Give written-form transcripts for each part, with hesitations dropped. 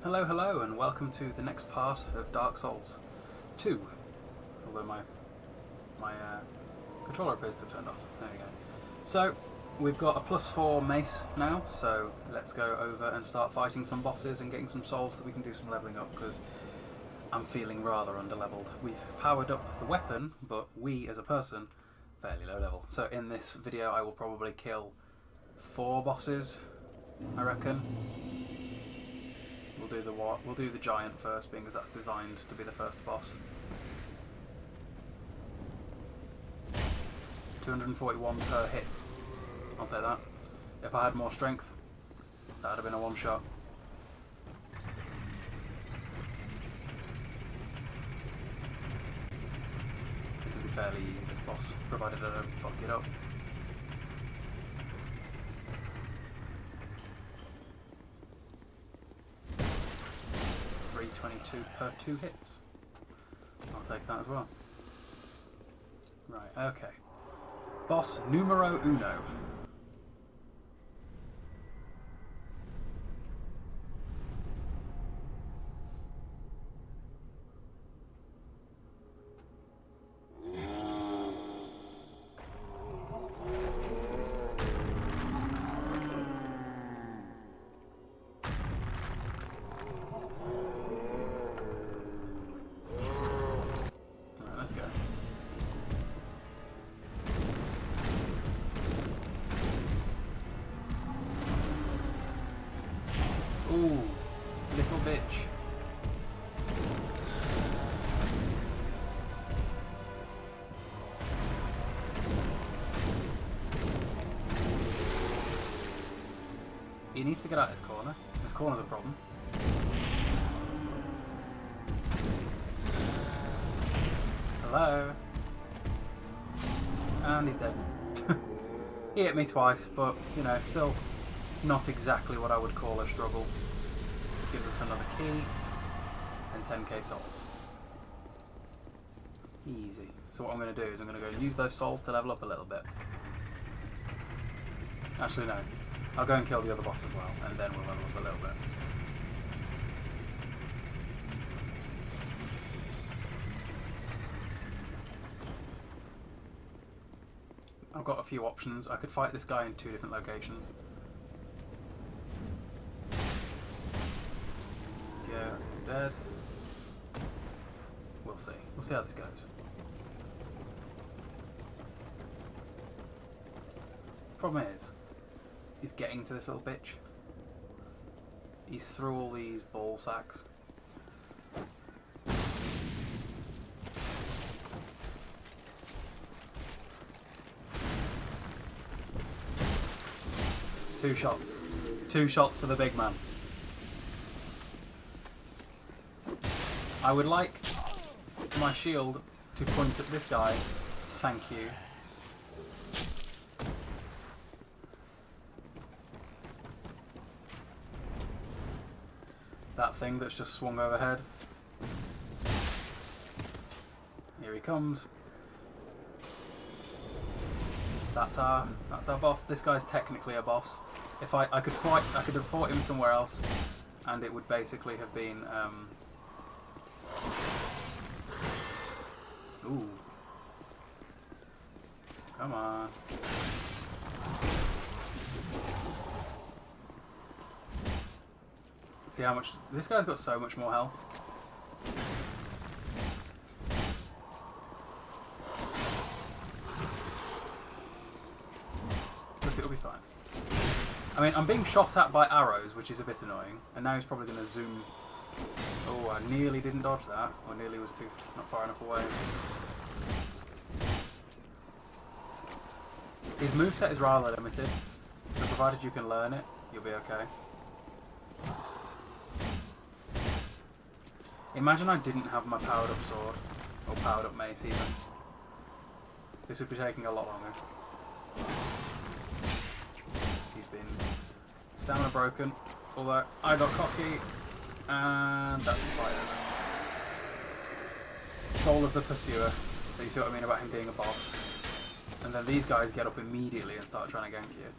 Hello, hello, and welcome to the next part of Dark Souls 2. Although my controller appears to have turned off. There we go. So, we've got a +4 mace now, so let's go over and start fighting some bosses and getting some souls so that we can do some levelling up, because I'm feeling rather underleveled. We've powered up the weapon, but we, as a person, fairly low level. So in this video I will probably kill 4 bosses, I reckon. We'll do the giant first, being as that's designed to be the first boss. 241 per hit. I'll take that. If I had more strength, that would have been a one-shot. This would be fairly easy, this boss, provided I don't fuck it up. 322 per 2 hits. I'll take that as well. Right, okay. Boss numero uno. Ooh, little bitch. He needs to get out of his corner. His corner's a problem. Hello? And he's dead. He hit me twice, but, you know, still not exactly what I would call a struggle. Gives us another key and 10k souls. Easy. So what I'm going to do is I'm going to go use those souls to level up a little bit. Actually no, I'll go and kill the other boss as well, and then we'll level up a little bit. I've got a few options. I could fight this guy in 2 different locations. Yeah, that's him dead. We'll see. We'll see how this goes. Problem is, he's getting to this little bitch. He's through all these ball sacks. Two shots. 2 shots for the big man. I would like my shield to point at this guy. Thank you. That thing that's just swung overhead. Here he comes. That's our boss. This guy's technically a boss. If I could have fought him somewhere else, and it would basically have been ooh. Come on. See how much... This guy's got so much more health. But it'll be fine. I mean, I'm being shot at by arrows, which is a bit annoying. And now he's probably going to zoom... Oh, I nearly didn't dodge that. Or nearly was not far enough away. His moveset is rather limited, so provided you can learn it, you'll be okay. Imagine I didn't have my powered up sword, or powered up mace even. This would be taking a lot longer. He's been stamina broken, although I got cocky. And that's the fight over. Soul of the Pursuer. So you see what I mean about him being a boss. And then these guys get up immediately and start trying to gank you.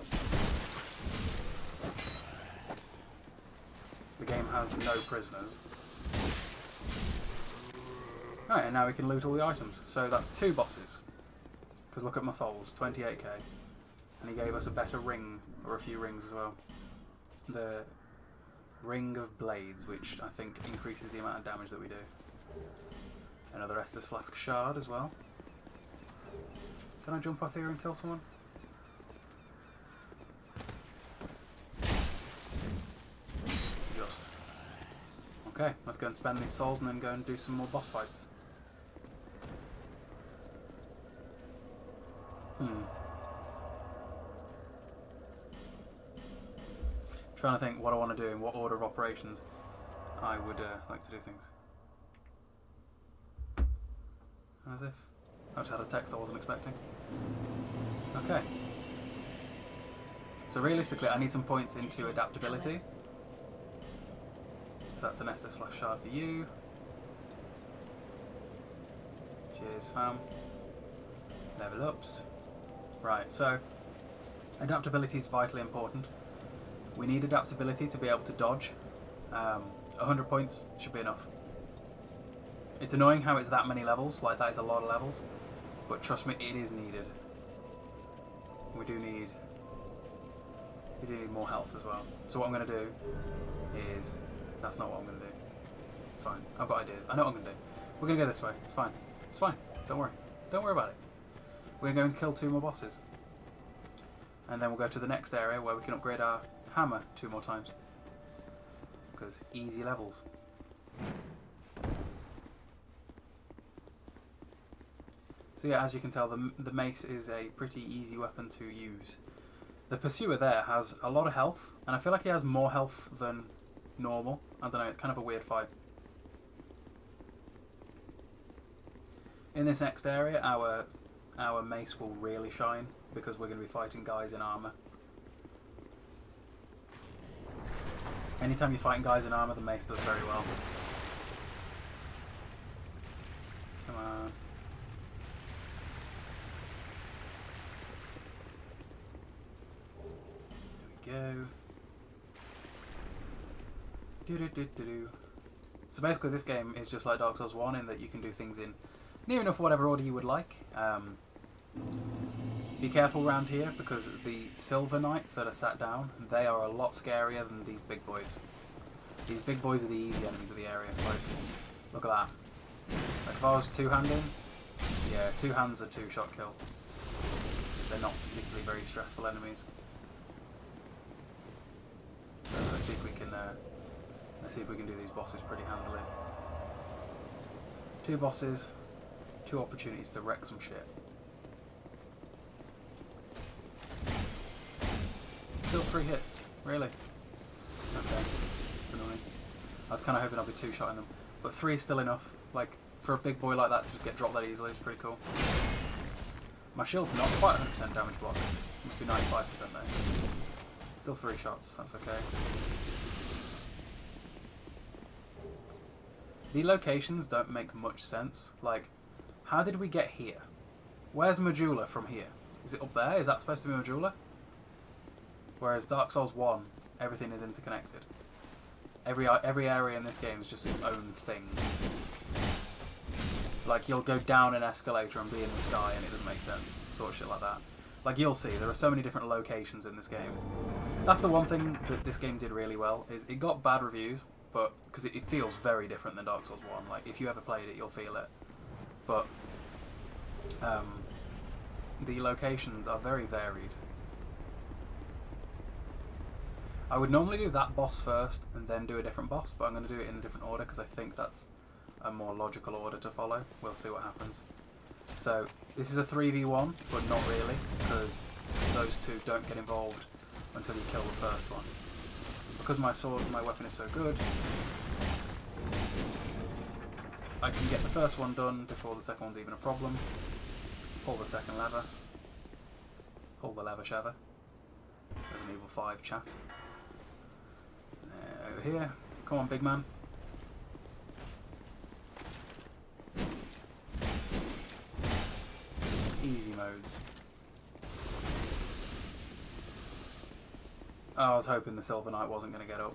game has no prisoners. Right, and now we can loot all the items. So that's 2 bosses. Because look at my souls, 28k. And he gave us a better ring, or a few rings as well. The Ring of Blades, which I think increases the amount of damage that we do. Another Estus Flask Shard as well. Can I jump off here and kill someone? Just. Okay, let's go and spend these souls and then go and do some more boss fights. Trying to think what I want to do, in what order of operations I would like to do things. As if I just had a text I wasn't expecting. Okay. So realistically, I need some points into adaptability. So that's an Estus Flash Shard for you. Cheers, fam. Level ups. Right, so adaptability is vitally important. We need adaptability to be able to dodge. 100 points should be enough. It's annoying how it's that many levels, like that is a lot of levels, but trust me, it is needed. We do need more health as well. So what I'm going to do is, that's not what I'm going to do. It's fine, I've got ideas. I know what I'm going to do. We're going to go this way, it's fine. It's fine, don't worry. Don't worry about it. We're going to go and kill 2 more bosses. And then we'll go to the next area where we can upgrade our hammer 2 more times. Because easy levels. So yeah, as you can tell, the mace is a pretty easy weapon to use. The pursuer there has a lot of health, and I feel like he has more health than normal. I don't know, it's kind of a weird fight. In this next area, our mace will really shine, because we're going to be fighting guys in armour. Anytime you're fighting guys in armour, the mace does very well. Come on. There we go. So basically this game is just like Dark Souls 1 in that you can do things in near enough whatever order you would like. Be careful around here because the Silver Knights that are sat down, they are a lot scarier than these big boys. These big boys are the easy enemies of the area. Like, look at that. Like if I was two-handing, yeah, 2 hands are 2-shot kill. They're not particularly very stressful enemies. So let's see if we can do these bosses pretty handily. 2 bosses, 2 opportunities to wreck some shit. Still 3 hits, really? Okay, it's annoying. I was kind of hoping I'd be 2-shotting them, but 3 is still enough. Like for a big boy like that to just get dropped that easily is pretty cool. My shield's not quite 100% damage block. Must be 95% there. Still 3 shots, that's okay. The locations don't make much sense. Like, how did we get here? Where's Majula from here? Is it up there? Is that supposed to be Majula? Whereas Dark Souls 1, everything is interconnected. Every area in this game is just its own thing. Like, you'll go down an escalator and be in the sky and it doesn't make sense. Sort of shit like that. Like, you'll see, there are so many different locations in this game. That's the one thing that this game did really well, is it got bad reviews, but because it feels very different than Dark Souls 1. Like, if you ever played it, you'll feel it. But the locations are very varied. I would normally do that boss first and then do a different boss, but I'm going to do it in a different order because I think that's a more logical order to follow. We'll see what happens. So, this is a 3v1, but not really, because those 2 don't get involved until you kill the first one. Because my weapon is so good, I can get the first one done before the second one's even a problem. Pull the second lever. Pull the lever, Shava. There's an Evil 5 chat. Over here. Come on, big man. Easy modes. Oh, I was hoping the Silver Knight wasn't going to get up,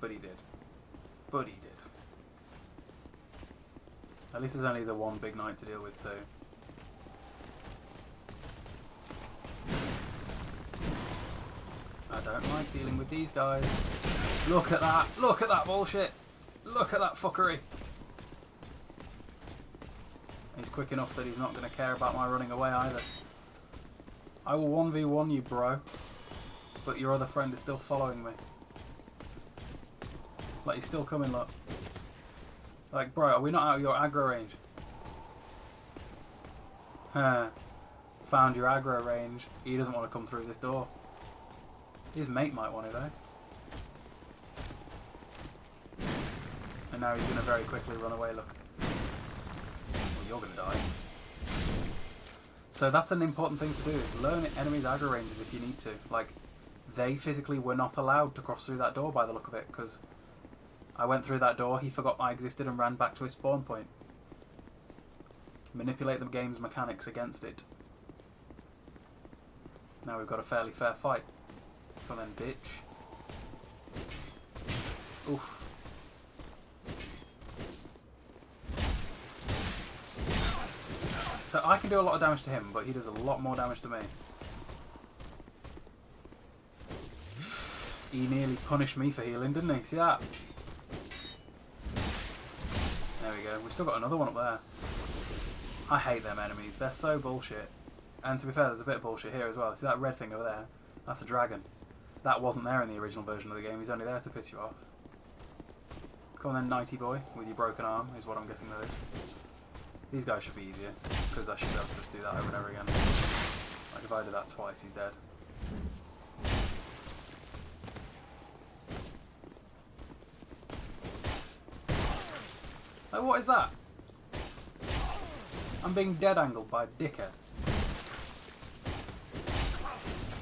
but he did. But he did. At least there's only the one big knight to deal with too. I don't like dealing with these guys. Look at that! Look at that bullshit! Look at that fuckery! He's quick enough that he's not going to care about my running away either. I will 1v1 you, bro. But your other friend is still following me. Like, he's still coming, look. Like, bro, are we not out of your aggro range? Found your aggro range. He doesn't want to come through this door. His mate might want it, though. And now he's going to very quickly run away, look. Well, you're going to die. So that's an important thing to do, is learn enemies' aggro ranges if you need to. Like, they physically were not allowed to cross through that door by the look of it, because I went through that door, he forgot I existed and ran back to his spawn point. Manipulate the game's mechanics against it. Now we've got a fairly fair fight. Come on then, bitch. Oof. So I can do a lot of damage to him, but he does a lot more damage to me. He nearly punished me for healing, didn't he? See that? There we go. We've still got another one up there. I hate them enemies. They're so bullshit. And to be fair, there's a bit of bullshit here as well. See that red thing over there? That's a dragon. That wasn't there in the original version of the game. He's only there to piss you off. Come on then, Nighty boy, with your broken arm, is what I'm guessing that is. These guys should be easier, because I should be able to just do that over and over again. Like if I did that twice, he's dead. Like, what is that? I'm being dead angled by a dickhead.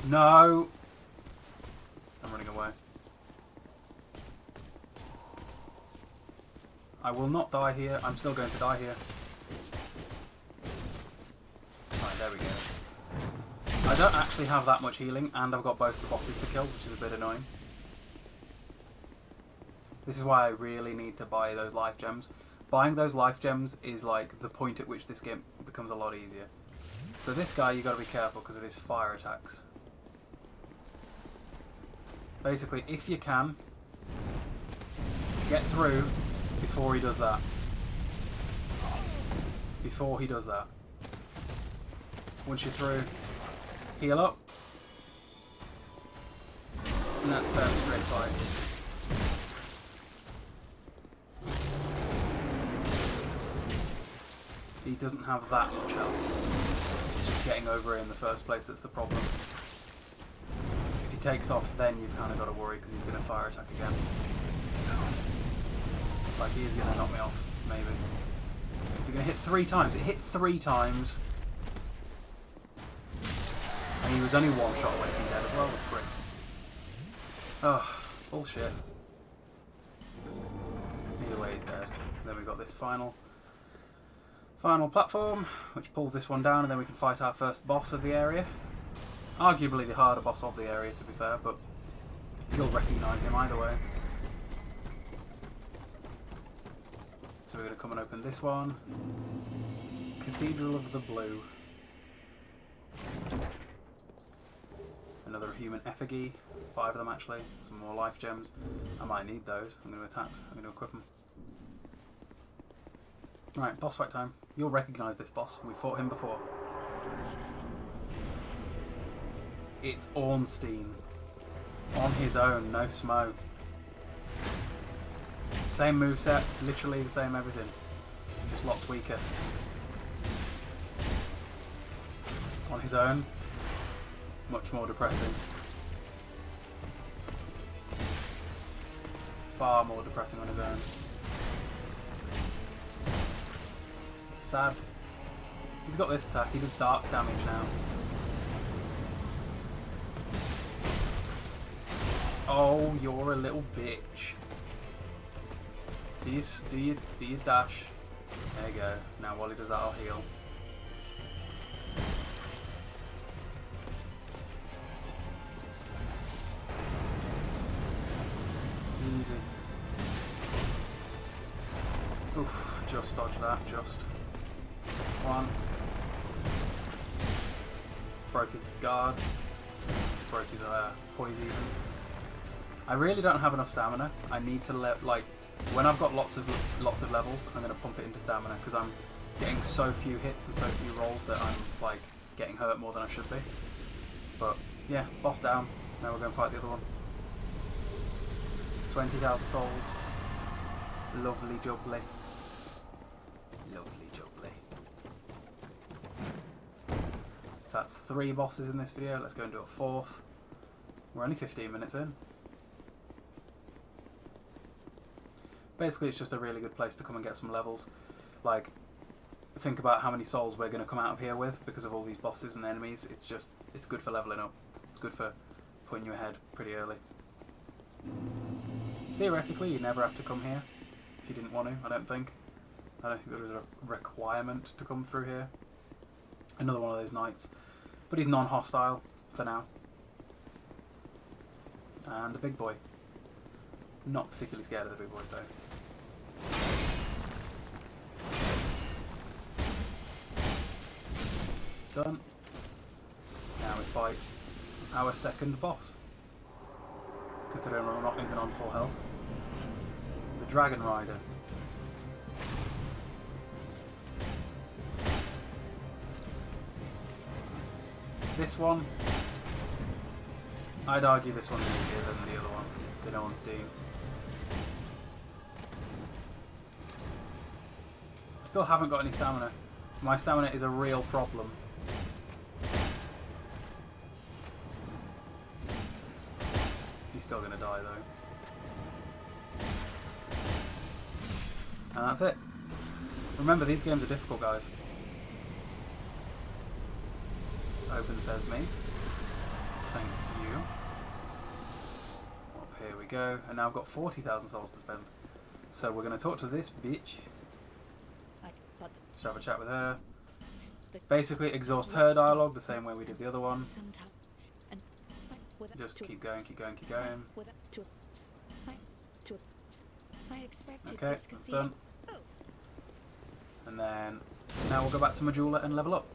No! I'm running away. I will not die here. I'm still going to die here. Right, there we go. I don't actually have that much healing, and I've got both the bosses to kill, which is a bit annoying. This is why I really need to buy those life gems. Buying those life gems is like the point at which this game becomes a lot easier. So this guy, you've got to be careful because of his fire attacks. Basically, if you can, get through before he does that. Before he does that. Once you're through, heal up. And that's a fairly straight fight. He doesn't have that much health. It's just getting over it in the first place that's the problem. If he takes off, then you've kind of got to worry because he's going to fire attack again. Like he is going to knock me off, maybe. Is he going to hit 3 times? It hit 3 times. And he was only 1 shot away from dead as well, the prick. Oh, bullshit. Either way he's dead. Then we've got this final platform, which pulls this one down, and then we can fight our first boss of the area. Arguably the harder boss of the area, to be fair, but you'll recognise him either way. So we're going to come and open this one. Cathedral of the Blue. Another human effigy. 5 of them actually. Some more life gems. I might need those. I'm going to attack. I'm going to equip them. Right, boss fight time. You'll recognise this boss. We've fought him before. It's Ornstein. On his own, no smo. Same moveset, literally the same everything. Just lots weaker. On his own, much more depressing. Far more depressing on his own. Sad. He's got this attack, he does dark damage now. Oh, you're a little bitch. Do you dash? There you go. Now while he does that, I'll heal. Easy. Oof, just dodged that, just. One. Broke his guard. Broke his poise even. I really don't have enough stamina. I need to when I've got lots of levels, I'm going to pump it into stamina because I'm getting so few hits and so few rolls that I'm like getting hurt more than I should be. But yeah, boss down. Now we're going to fight the other one. 20,000 souls. Lovely jubbly. Lovely jubbly. So that's 3 bosses in this video. Let's go and do a 4th. We're only 15 minutes in. Basically, it's just a really good place to come and get some levels. Like, think about how many souls we're going to come out of here with because of all these bosses and enemies. It's good for leveling up. It's good for putting you ahead pretty early. Theoretically, you never have to come here if you didn't want to, I don't think. I don't think there was a requirement to come through here. Another one of those knights. But he's non-hostile for now. And a big boy. Not particularly scared of the big boys though. Done. Now we fight our second boss. Considering we're not even on full health. The Dragon Rider. This one, I'd argue this one's easier than the other one, the No on Steam. Still haven't got any stamina. My stamina is a real problem. He's still going to die though. And that's it. Remember, these games are difficult, guys. Open Sesame. Thank you. Up here we go. And now I've got 40,000 souls to spend. So we're going to talk to this bitch. Just have a chat with her. Basically exhaust her dialogue the same way we did the other one. Just keep going, keep going, keep going. Okay, that's done. And then now we'll go back to Majula and level up.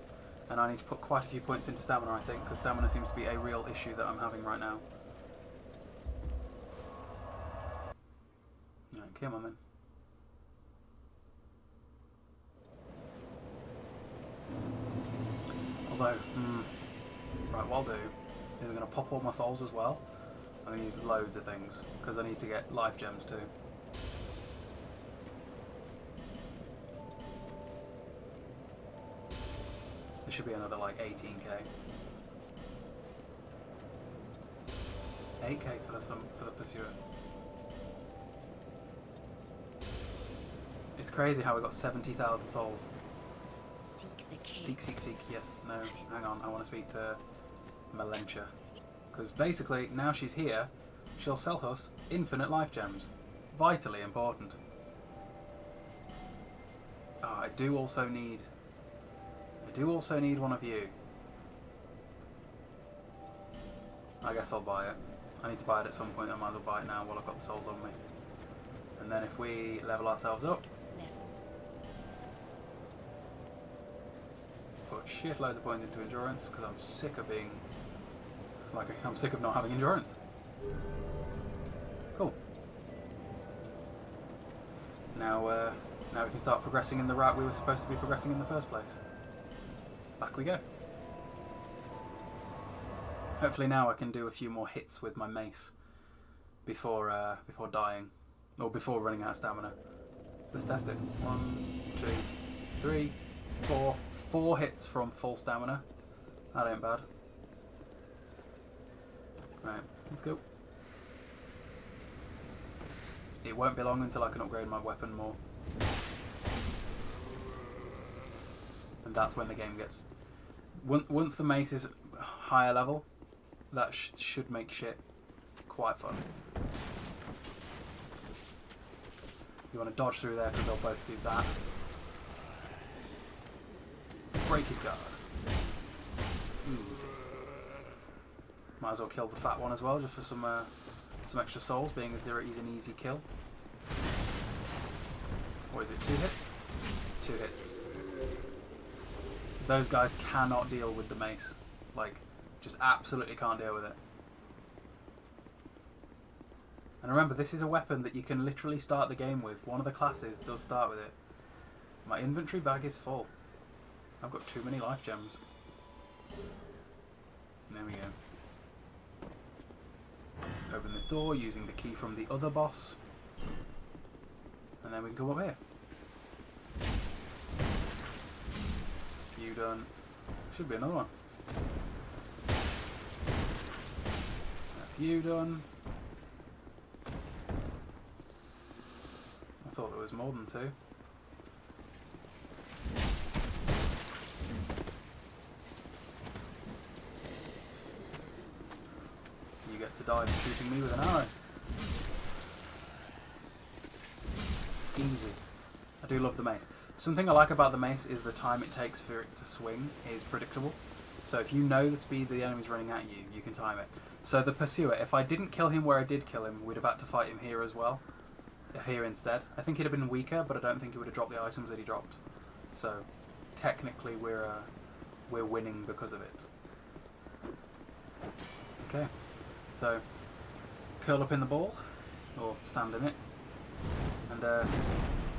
And I need to put quite a few points into stamina, I think, because stamina seems to be a real issue that I'm having right now. Right, come on then. Although, right, what I'll do is I'm going to pop all my souls as well. I'm going to use loads of things, because I need to get life gems too. There should be another like 18k. 8k for the pursuer. It's crazy how we got 70,000 souls. Seek, yes, no, hang on, I want to speak to Melentia. Because basically, now she's here, she'll sell us infinite life gems. Vitally important. Oh, I do also need one of you. I guess I'll buy it. I need to buy it at some point, I might as well buy it now while I've got the souls on me. And then if we level ourselves up, put shitloads of points into endurance, because I'm sick of being... I'm sick of not having endurance. Cool. Now we can start progressing in the route we were supposed to be progressing in the first place. Back we go. Hopefully now I can do a few more hits with my mace before dying, or before running out of stamina. Let's test it. 1, 2, 3, 4. 4 hits from full stamina. That ain't bad. Right, let's go. It won't be long until I can upgrade my weapon more. And that's when the game gets... Once the mace is higher level, that should make shit quite fun. You want to dodge through there because they'll both do that. Break his guard. Easy. Might as well kill the fat one as well, just for some extra souls, being as he's an easy kill. Or is it? 2 hits? 2 hits. Those guys cannot deal with the mace. Like, just absolutely can't deal with it. And remember, this is a weapon that you can literally start the game with. One of the classes does start with it. My inventory bag is full. I've got too many life gems. There we go. Open this door using the key from the other boss. And then we can go up here. That's you done. Should be another one. That's you done. I thought there was more than 2. You get to die for shooting me with an arrow. Easy. I do love the mace. Something I like about the mace is the time it takes for it to swing is predictable. So if you know the speed the enemy's running at you, you can time it. So the Pursuer, if I didn't kill him where I did kill him, we'd have had to fight him here as well. Here instead. I think he'd have been weaker, but I don't think he would have dropped the items that he dropped. So technically we're winning because of it. Okay. So curl up in the ball, or stand in it, and a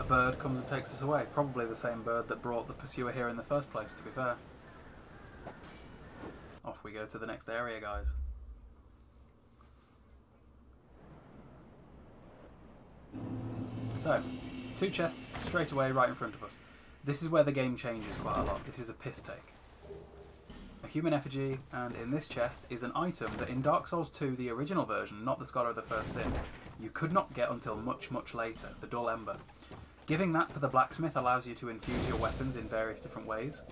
bird comes and takes us away. Probably the same bird that brought the Pursuer here in the first place, to be fair. Off we go to the next area, guys. So, 2 chests straight away right in front of us. This is where the game changes quite a lot. This is a piss take. A human effigy, and in this chest is an item that in Dark Souls 2, the original version, not the Scholar of the First Sin, you could not get until much, much later, the Dull Ember. Giving that to the Blacksmith allows you to infuse your weapons in various different ways,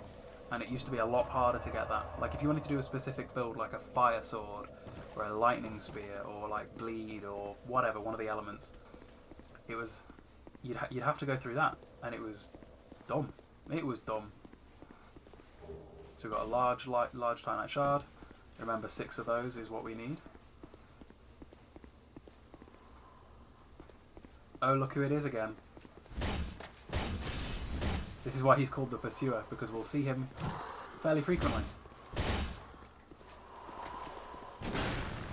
and it used to be a lot harder to get that. Like if you wanted to do a specific build, like a fire sword, or a lightning spear, or like bleed, or whatever, one of the elements, it was, you'd have to go through that, and it was dumb. It was dumb. So we've got a large Titanite shard. Remember, 6 of those is what we need. Oh, look who it is again. This is why he's called the Pursuer, because we'll see him fairly frequently.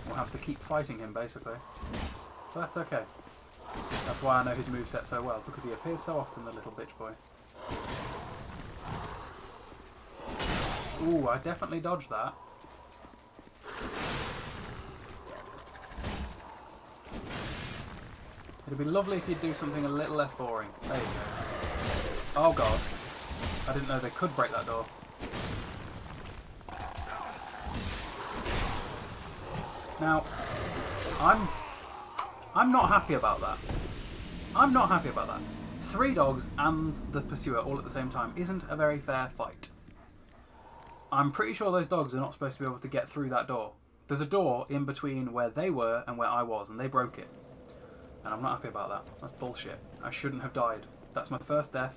We'll have to keep fighting him, basically. But that's okay. That's why I know his moveset so well, because he appears so often, the little bitch boy. Ooh, I definitely dodged that. It'd be lovely if you'd do something a little less boring. There you go. Oh god. I didn't know they could break that door. Now, I'm not happy about that. I'm not happy about that. 3 dogs and the Pursuer all at the same time isn't a very fair fight. I'm pretty sure those dogs are not supposed to be able to get through that door. There's a door in between where they were and where I was, and they broke it. And I'm not happy about that. That's bullshit. I shouldn't have died. That's my first death.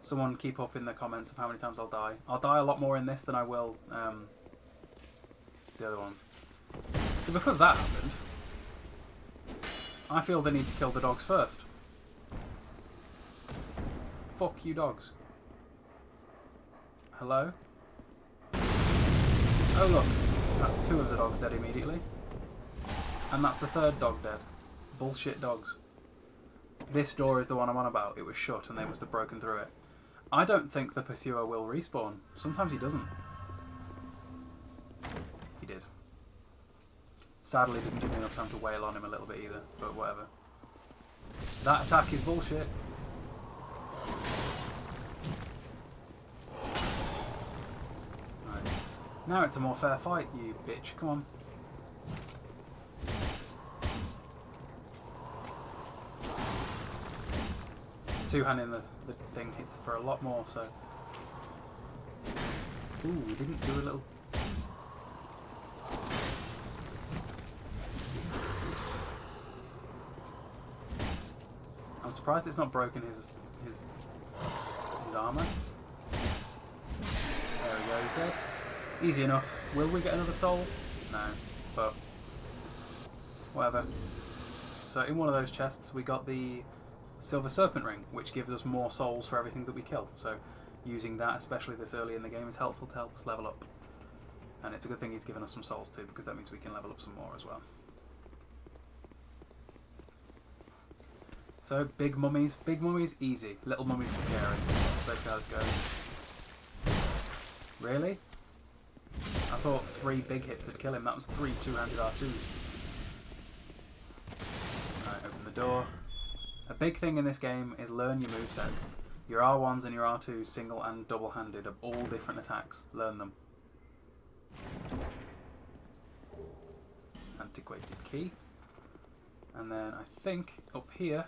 Someone keep up in the comments of how many times I'll die. I'll die a lot more in this than I will the other ones. So because that happened, I feel the need to kill the dogs first. Fuck you dogs. Hello? Oh look, that's 2 of the dogs dead immediately. And that's the 3rd dog dead. Bullshit dogs. This door is the one I'm on about. It was shut and they must have broken through it. I don't think the Pursuer will respawn. Sometimes he doesn't. He did. Sadly didn't give me enough time to wail on him a little bit either, but whatever. That attack is bullshit. Right. Now it's a more fair fight, you bitch. Come on. Two-handing the thing hits for a lot more, so... Ooh, we didn't do a little... I'm surprised it's not broken his armour. There we go, he's dead. Easy enough. Will we get another soul? No, but... whatever. So in one of those chests we got the Silver Serpent Ring, which gives us more souls for everything that we kill. So using that, especially this early in the game, is helpful to help us level up. And it's a good thing he's given us some souls too, because that means we can level up some more as well. So, big mummies. Big mummies, easy. Little mummies, scary. That's basically how this goes. Really? I thought 3 big hits would kill him. That was 3 two-handed R2s. Alright, open the door. A big thing in this game is learn your movesets. Your R1s and your R2s, single and double-handed, are all different attacks. Learn them. Antiquated key. And then I think up here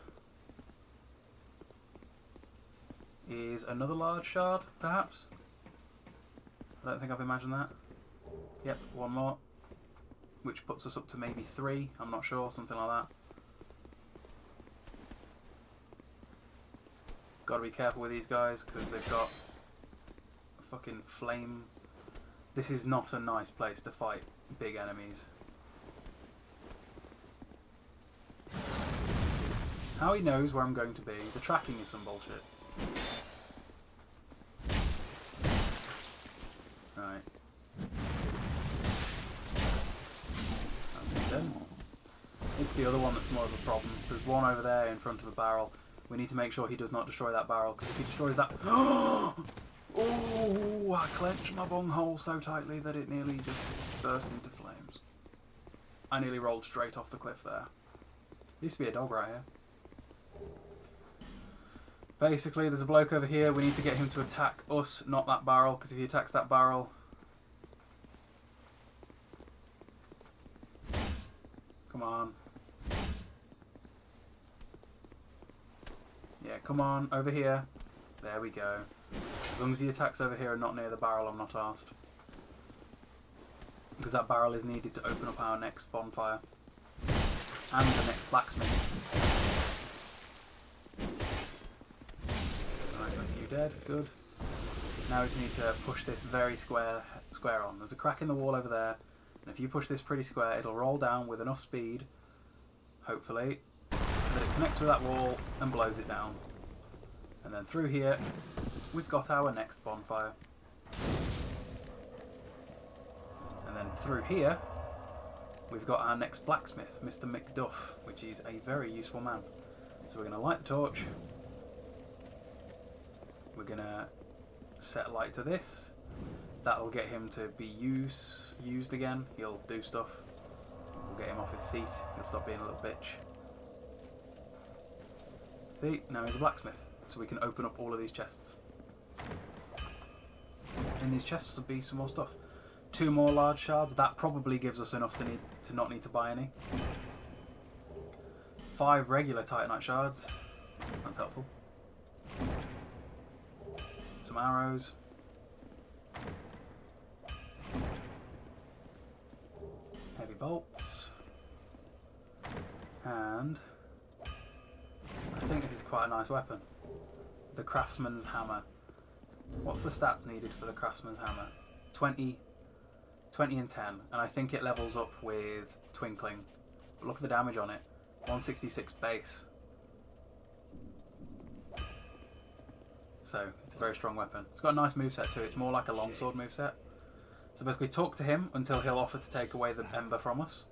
is another large shard, perhaps? I don't think I've imagined that. Yep, one more. Which puts us up to maybe 3, I'm not sure, something like that. Gotta be careful with these guys, because they've got a fucking flame. This is not a nice place to fight big enemies. How he knows where I'm going to be, the tracking is some bullshit. Right. That's it then. It's the other one that's more of a problem. There's one over there in front of a barrel. We need to make sure he does not destroy that barrel, because if he destroys that... Oh! I clenched my bunghole so tightly that it nearly just burst into flames. I nearly rolled straight off the cliff there. There used to be a dog right here. Basically, there's a bloke over here. We need to get him to attack us, not that barrel, because if he attacks that barrel... Come on. Yeah, come on, over here. There we go. As long as he attacks over here and not near the barrel, I'm not arsed. Because that barrel is needed to open up our next bonfire. And the next blacksmith. Right, that's you dead. Good. Now we just need to push this very square on. There's a crack in the wall over there. And if you push this pretty square, it'll roll down with enough speed, hopefully, that it connects with that wall and blows it down. And then through here, we've got our next bonfire. And then through here, we've got our next blacksmith, Mr. McDuff, which is a very useful man. So we're going to light the torch. We're going to set light to this. That'll get him to be used again. He'll do stuff. We'll get him off his seat. He'll stop being a little bitch. See, now he's a blacksmith. So we can open up all of these chests. In these chests will be some more stuff. 2 more large shards. That probably gives us enough to not need to buy any. 5 regular Titanite shards. That's helpful. Some arrows. Heavy bolts. And I think this is quite a nice weapon. The Craftsman's Hammer. What's the stats needed for the Craftsman's Hammer? 20 and 10. And I think it levels up with Twinkling. But look at the damage on it. 166 base. So, it's a very strong weapon. It's got a nice moveset too. It's more like a longsword moveset. So basically talk to him until he'll offer to take away the ember from us.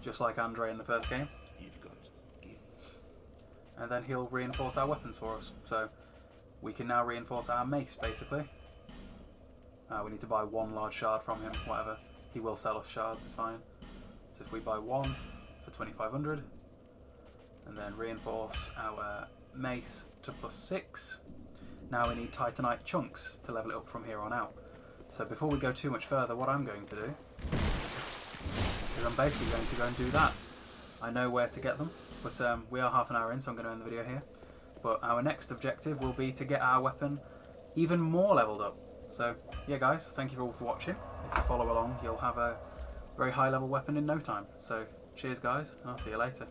Just like Andre in the first game. And then he'll reinforce our weapons for us. So we can now reinforce our mace, basically. We need to buy 1 large shard from him, whatever. He will sell us shards, it's fine. So if we buy 1 for 2,500, and then reinforce our mace to +6, now we need Titanite chunks to level it up from here on out. So before we go too much further, what I'm going to do is I'm basically going to go and do that. I know where to get them, but we are half an hour in, so I'm going to end the video here. But our next objective will be to get our weapon even more leveled up. So yeah guys, thank you all for watching. If you follow along, you'll have a very high level weapon in no time. So cheers guys, and I'll see you later.